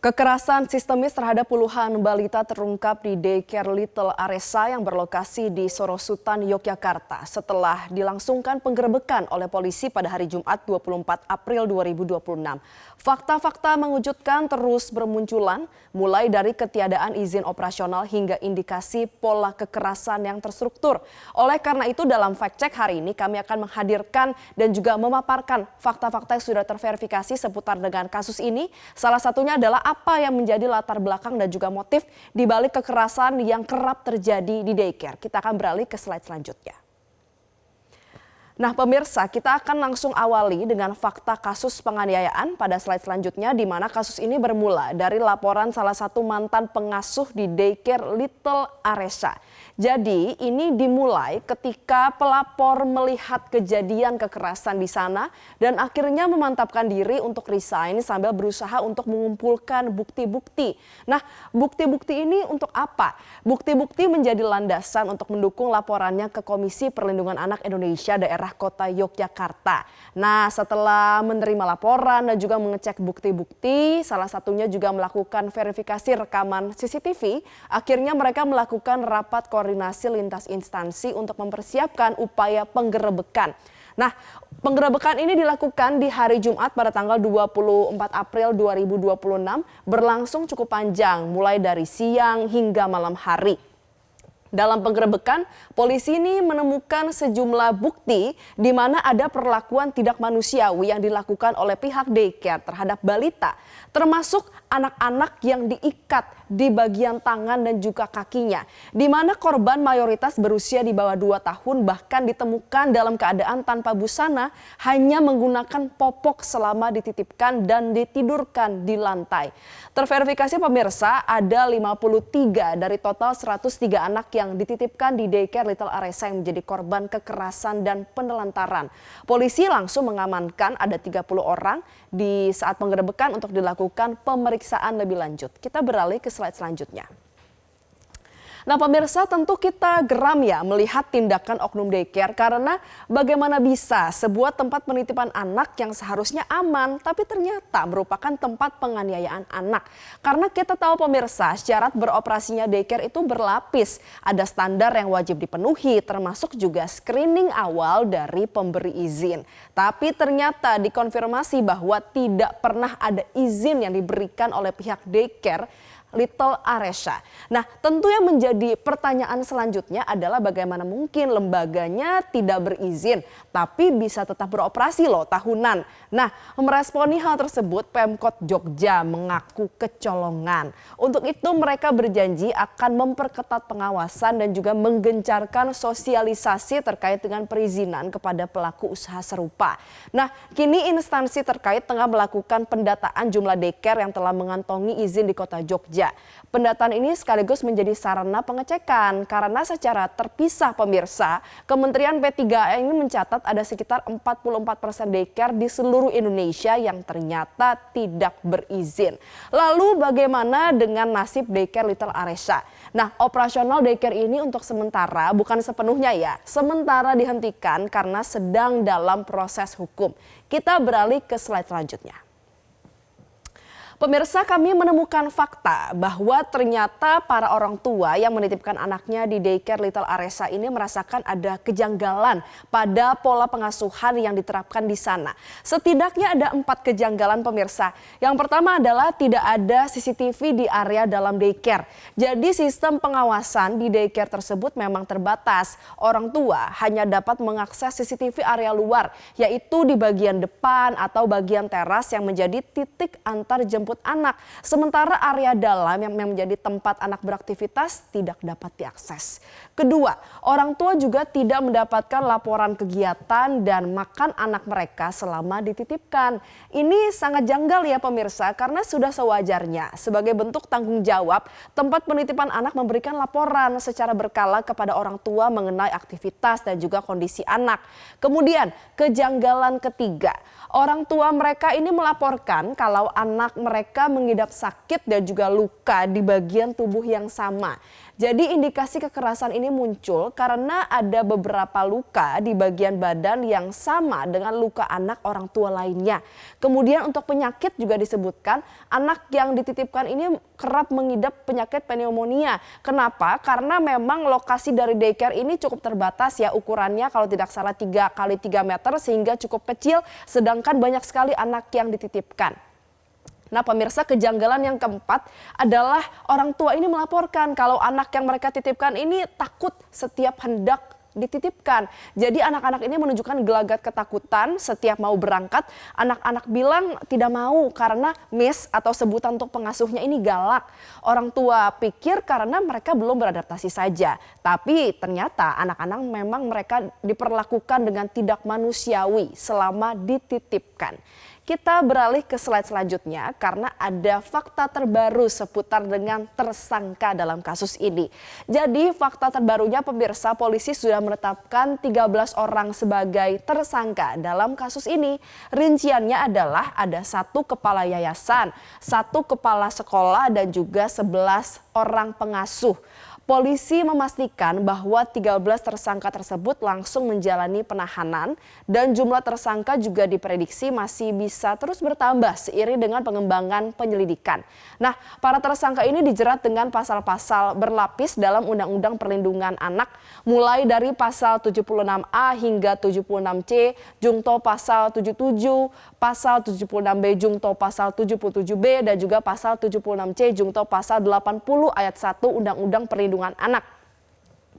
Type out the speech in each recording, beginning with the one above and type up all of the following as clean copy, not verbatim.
Kekerasan sistemis terhadap puluhan balita terungkap di Daycare Little Aresa yang berlokasi di Sorosutan, Yogyakarta setelah dilangsungkan penggerebekan oleh polisi pada hari Jumat 24 April 2026. Fakta-fakta mengejutkan terus bermunculan, mulai dari ketiadaan izin operasional hingga indikasi pola kekerasan yang terstruktur. Oleh karena itu dalam fact check hari ini kami akan menghadirkan dan juga memaparkan fakta-fakta yang sudah terverifikasi seputar dengan kasus ini. Salah satunya adalah apa yang menjadi latar belakang dan juga motif di balik kekerasan yang kerap terjadi di daycare. Kita akan beralih ke slide selanjutnya. Nah pemirsa, kita akan langsung awali dengan fakta kasus penganiayaan pada slide selanjutnya, di mana kasus ini bermula dari laporan salah satu mantan pengasuh di Daycare Little Aresa. Jadi ini dimulai ketika pelapor melihat kejadian kekerasan di sana dan akhirnya memantapkan diri untuk resign sambil berusaha untuk mengumpulkan bukti-bukti. Nah bukti-bukti ini untuk apa? Bukti-bukti menjadi landasan untuk mendukung laporannya ke Komisi Perlindungan Anak Indonesia daerah Kota Yogyakarta. Nah setelah menerima laporan dan juga mengecek bukti-bukti, salah satunya juga melakukan verifikasi rekaman CCTV, akhirnya mereka melakukan rapat koordinasi lintas instansi untuk mempersiapkan upaya penggerebekan. Nah, penggerebekan ini dilakukan di hari Jumat pada tanggal 24 April 2026, berlangsung cukup panjang, mulai dari siang hingga malam hari. Dalam penggerebekan, polisi ini menemukan sejumlah bukti di mana ada perlakuan tidak manusiawi yang dilakukan oleh pihak daycare terhadap balita, termasuk anak-anak yang diikat di bagian tangan dan juga kakinya, di mana korban mayoritas berusia di bawah 2 tahun, bahkan ditemukan dalam keadaan tanpa busana, hanya menggunakan popok selama dititipkan dan ditidurkan di lantai. Terverifikasi pemirsa, ada 53 dari total 103 anak yang dititipkan di Daycare Little Aresa yang menjadi korban kekerasan dan penelantaran. Polisi langsung mengamankan ada 30 orang di saat penggerebekan untuk dilakukan pemeriksaan lebih lanjut. Kita beralih ke slide selanjutnya. Nah pemirsa, tentu kita geram ya melihat tindakan oknum daycare, karena bagaimana bisa sebuah tempat penitipan anak yang seharusnya aman tapi ternyata merupakan tempat penganiayaan anak. Karena kita tahu pemirsa, syarat beroperasinya daycare itu berlapis, ada standar yang wajib dipenuhi termasuk juga screening awal dari pemberi izin. Tapi ternyata dikonfirmasi bahwa tidak pernah ada izin yang diberikan oleh pihak daycare Little Aresa. Nah tentu yang menjadi pertanyaan selanjutnya adalah bagaimana mungkin lembaganya tidak berizin tapi bisa tetap beroperasi loh tahunan. Nah meresponi hal tersebut Pemkot Jogja mengaku kecolongan. Untuk itu mereka berjanji akan memperketat pengawasan dan juga menggencarkan sosialisasi terkait dengan perizinan kepada pelaku usaha serupa. Nah kini instansi terkait tengah melakukan pendataan jumlah daycare yang telah mengantongi izin di Kota Jogja. Pendataan ini sekaligus menjadi sarana pengecekan karena secara terpisah pemirsa, Kementerian P3A ini mencatat ada sekitar 44% daycare di seluruh Indonesia yang ternyata tidak berizin. Lalu bagaimana dengan nasib daycare Little Aresa? Nah, operasional daycare ini untuk sementara, bukan sepenuhnya ya, sementara dihentikan karena sedang dalam proses hukum. Kita beralih ke slide selanjutnya. Pemirsa, kami menemukan fakta bahwa ternyata para orang tua yang menitipkan anaknya di Daycare Little Aresa ini merasakan ada kejanggalan pada pola pengasuhan yang diterapkan di sana. Setidaknya ada 4 kejanggalan pemirsa. Yang pertama adalah tidak ada CCTV di area dalam daycare. Jadi sistem pengawasan di daycare tersebut memang terbatas. Orang tua hanya dapat mengakses CCTV area luar, yaitu di bagian depan atau bagian teras yang menjadi titik antar jemput anak. Sementara area dalam yang menjadi tempat anak beraktivitas tidak dapat diakses. Kedua, orang tua juga tidak mendapatkan laporan kegiatan dan makan anak mereka selama dititipkan. Ini sangat janggal ya pemirsa, karena sudah sewajarnya sebagai bentuk tanggung jawab tempat penitipan anak memberikan laporan secara berkala kepada orang tua mengenai aktivitas dan juga kondisi anak. Kemudian kejanggalan ketiga, orang tua mereka ini melaporkan kalau anak mereka mereka mengidap sakit dan juga luka di bagian tubuh yang sama. Jadi indikasi kekerasan ini muncul karena ada beberapa luka di bagian badan yang sama dengan luka anak orang tua lainnya. Kemudian untuk penyakit juga disebutkan anak yang dititipkan ini kerap mengidap penyakit pneumonia. Kenapa? Karena memang lokasi dari daycare ini cukup terbatas ya, ukurannya kalau tidak salah 3 kali 3 meter sehingga cukup kecil, sedangkan banyak sekali anak yang dititipkan. Nah pemirsa, kejanggalan yang keempat adalah orang tua ini melaporkan kalau anak yang mereka titipkan ini takut setiap hendak dititipkan. Jadi anak-anak ini menunjukkan gelagat ketakutan setiap mau berangkat. Anak-anak bilang tidak mau karena miss atau sebutan untuk pengasuhnya ini galak. Orang tua pikir karena mereka belum beradaptasi saja. Tapi ternyata anak-anak memang mereka diperlakukan dengan tidak manusiawi selama dititipkan. Kita beralih ke slide selanjutnya karena ada fakta terbaru seputar dengan tersangka dalam kasus ini. Jadi fakta terbarunya pemirsa, polisi sudah menetapkan 13 orang sebagai tersangka dalam kasus ini. Rinciannya adalah ada 1 kepala yayasan, 1 kepala sekolah dan juga 11 orang pengasuh. Polisi memastikan bahwa 13 tersangka tersebut langsung menjalani penahanan dan jumlah tersangka juga diprediksi masih bisa terus bertambah seiring dengan pengembangan penyelidikan. Nah, para tersangka ini dijerat dengan pasal-pasal berlapis dalam Undang-Undang Perlindungan Anak, mulai dari pasal 76A hingga 76C, jungto pasal 77, pasal 76B jungto pasal 77B dan juga pasal 76C jungto pasal 80 ayat 1 Undang-Undang Perlindungan Anak.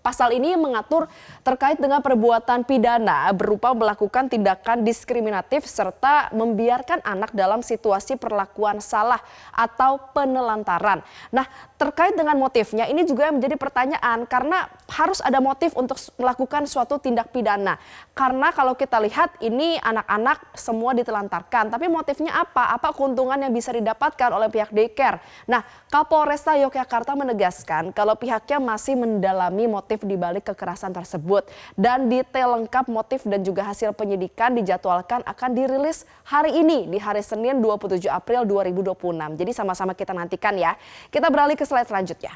Pasal ini mengatur terkait dengan perbuatan pidana berupa melakukan tindakan diskriminatif serta membiarkan anak dalam situasi perlakuan salah atau penelantaran. Nah, terkait dengan motifnya ini juga menjadi pertanyaan karena harus ada motif untuk melakukan suatu tindak pidana. Karena kalau kita lihat ini anak-anak semua ditelantarkan, tapi motifnya apa? Apa keuntungan yang bisa didapatkan oleh pihak daycare? Nah, Kapolresta Yogyakarta menegaskan kalau pihaknya masih mendalami motif di balik kekerasan tersebut dan detail lengkap motif dan juga hasil penyidikan dijadwalkan akan dirilis hari ini di hari Senin 27 April 2026. Jadi sama-sama kita nantikan ya. Kita beralih ke slide selanjutnya.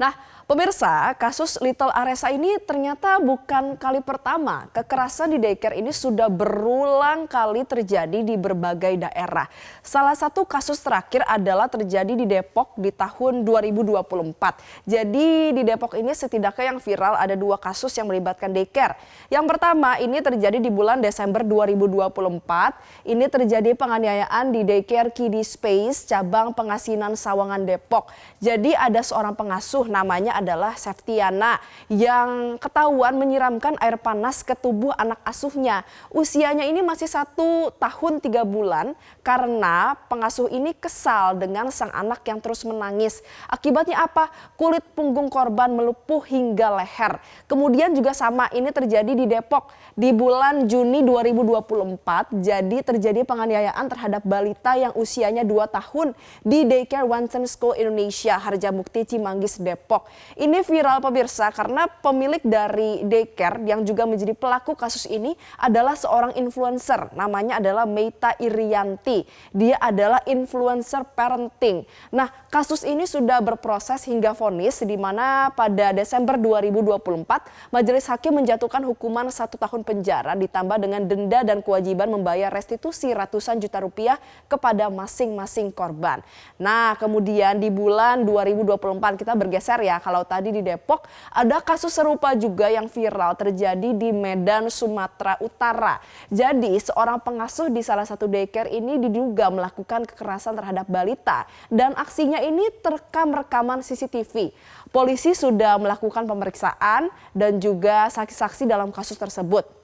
Nah, pemirsa, kasus Little Aresa ini ternyata bukan kali pertama. Kekerasan di daycare ini sudah berulang kali terjadi di berbagai daerah. Salah satu kasus terakhir adalah terjadi di Depok di tahun 2024. Jadi di Depok ini setidaknya yang viral ada 2 kasus yang melibatkan daycare. Yang pertama ini terjadi di bulan Desember 2024. Ini terjadi penganiayaan di daycare Kiddie Space cabang Pengasinan Sawangan Depok. Jadi ada seorang pengasuh namanya adalah Septiana yang ketahuan menyiramkan air panas ke tubuh anak asuhnya. Usianya ini masih 1 tahun 3 bulan karena pengasuh ini kesal dengan sang anak yang terus menangis. Akibatnya apa? Kulit punggung korban melepuh hingga leher. Kemudian juga sama ini terjadi di Depok di bulan Juni 2024. Jadi terjadi penganiayaan terhadap balita yang usianya 2 tahun di Daycare Wansen School Indonesia Harjamukti Cimanggis Depok. Ini viral pemirsa karena pemilik dari daycare yang juga menjadi pelaku kasus ini adalah seorang influencer. Namanya adalah Meita Irianti. Dia adalah influencer parenting. Nah, kasus ini sudah berproses hingga vonis di mana pada Desember 2024 majelis hakim menjatuhkan hukuman 1 tahun penjara ditambah dengan denda dan kewajiban membayar restitusi ratusan juta rupiah kepada masing-masing korban. Nah, kemudian di bulan 2024 kita bergeser ya. Kalau tadi di Depok ada kasus serupa juga yang viral terjadi di Medan, Sumatera Utara. Jadi seorang pengasuh di salah satu daycare ini diduga melakukan kekerasan terhadap balita dan aksinya ini terekam rekaman CCTV. Polisi sudah melakukan pemeriksaan dan juga saksi-saksi dalam kasus tersebut.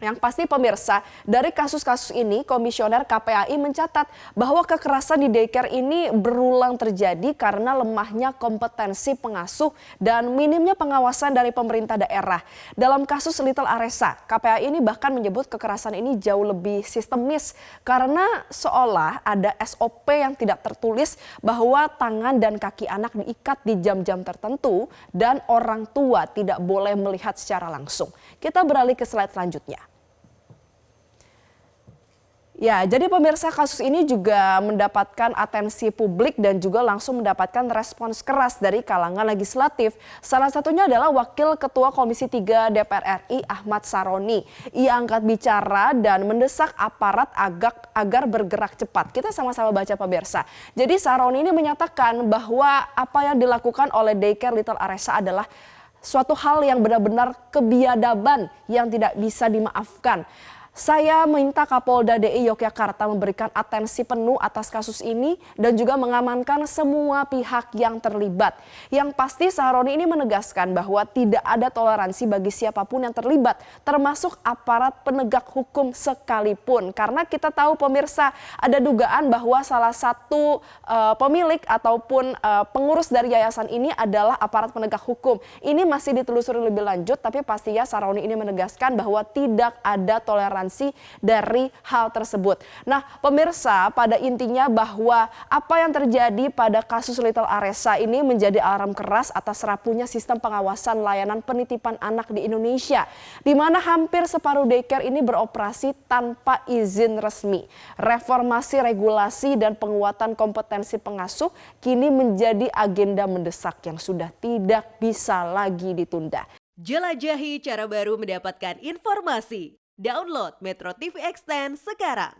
Yang pasti pemirsa, dari kasus-kasus ini Komisioner KPAI mencatat bahwa kekerasan di daycare ini berulang terjadi karena lemahnya kompetensi pengasuh dan minimnya pengawasan dari pemerintah daerah. Dalam kasus Little Aresa, KPAI ini bahkan menyebut kekerasan ini jauh lebih sistemis karena seolah ada SOP yang tidak tertulis bahwa tangan dan kaki anak diikat di jam-jam tertentu dan orang tua tidak boleh melihat secara langsung. Kita beralih ke slide selanjutnya. Ya, jadi pemirsa, kasus ini juga mendapatkan atensi publik dan juga langsung mendapatkan respons keras dari kalangan legislatif. Salah satunya adalah Wakil Ketua Komisi 3 DPR RI Ahmad Saroni. Ia angkat bicara dan mendesak aparat agar bergerak cepat. Kita sama-sama baca pemirsa. Jadi Saroni ini menyatakan bahwa apa yang dilakukan oleh Daycare Little Aresa adalah suatu hal yang benar-benar kebiadaban yang tidak bisa dimaafkan. Saya minta Kapolda DI Yogyakarta memberikan atensi penuh atas kasus ini dan juga mengamankan semua pihak yang terlibat. Yang pasti Saroni ini menegaskan bahwa tidak ada toleransi bagi siapapun yang terlibat, termasuk aparat penegak hukum sekalipun. Karena kita tahu pemirsa, ada dugaan bahwa salah satu pemilik ataupun pengurus dari yayasan ini adalah aparat penegak hukum. Ini masih ditelusuri lebih lanjut, tapi pastinya Saroni ini menegaskan bahwa tidak ada toleransi dari hal tersebut. Nah, pemirsa, pada intinya bahwa apa yang terjadi pada kasus Little Aresa ini menjadi alarm keras atas rapuhnya sistem pengawasan layanan penitipan anak di Indonesia, di mana hampir separuh daycare ini beroperasi tanpa izin resmi. Reformasi regulasi dan penguatan kompetensi pengasuh kini menjadi agenda mendesak yang sudah tidak bisa lagi ditunda. Jelajahi cara baru mendapatkan informasi. Download Metro TV Extend sekarang.